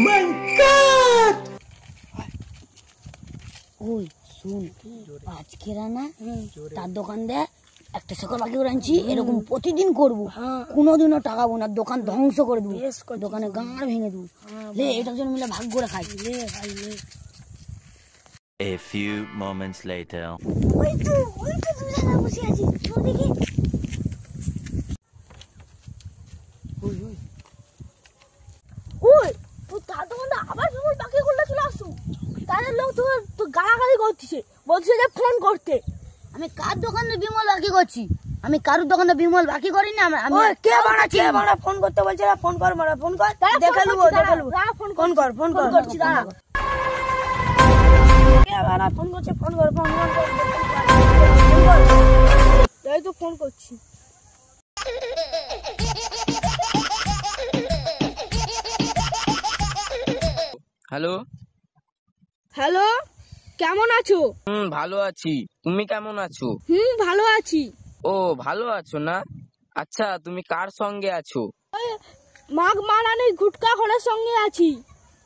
মাই god! ওই শুন, আজকে না তার দোকান দেয় একটা শেকড় বাকি করে আনছি, এরকম প্রতিদিন করবো, কোনোদিনও টাকাবো না, দোকান ধ্বংস করে দেবো, দোকানে গাঁড় ভেঙে দেবো। লে এটার জন্য মিলে ভাগ করে খাই। A few moments later. ওই তো তুই জায়গা বসে আছিস, চল দেখি। ওই তুই তার দোকানটা আবার বিমল বাকি করলে চলে আসু, তাদের লোক তোর গালাগালি করতেছে, বলছে যে ফোন করতে। আমি কার দোকানে বিমল বাকি করছি? আমি কারুর দোকানে বিমল বাকি করি না। আমি কে বাড়া ফোন করতে বলছে? ফোন কর মারা, ফোন কর, দেখে নেবো। ফোন করছি, দাঁড়া। কে বাড়া ফোন করছে? ফোন কর। তাই তো ফোন করছি। হ্যালো হ্যালো, কেমন আছো? ভালো আছি, তুমি কেমন আছো? ভালো আছি। ও ভালো আছো না? আচ্ছা তুমি কার সঙ্গে আছো? মাঘ মারানি গুটকা খোলার সঙ্গে আছি।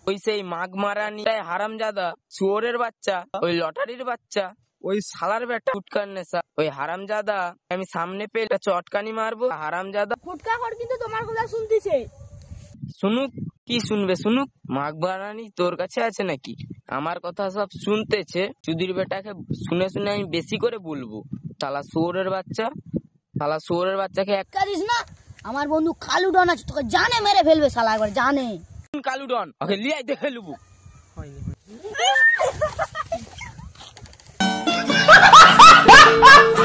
ওই সেই মাঘ মারানি হারামজাদা শুয়োরের বাচ্চা, ওই লটারির বাচ্চা, ওই শালার বেটা গুটকার নেশা, ওই হারামজাদা আমি সামনে পেয়ে চটকানি মারবো। হারামজাদা গুটকা খোর কিন্তু তোমার কথা শুনতেছে। শুনুক, কি শুনবে শুনুক। মাঘ মারানি তোর কাছে আছে নাকি? আমার কথা সব শুনতেছে, চুদির বেটাকে শুনে শুনে আমি বেশি করে বলবো। শালা শুয়োরের বাচ্চা, শালা শুয়োরের বাচ্চাকে এক করিস না। আমার বন্ধু কালু ডন আছে, তোকে জানে মেরে ফেলবে শালা, একবার জানে। কালু ডন ওকে লিয়াই দেখে লুবু। Ha ha ha ha!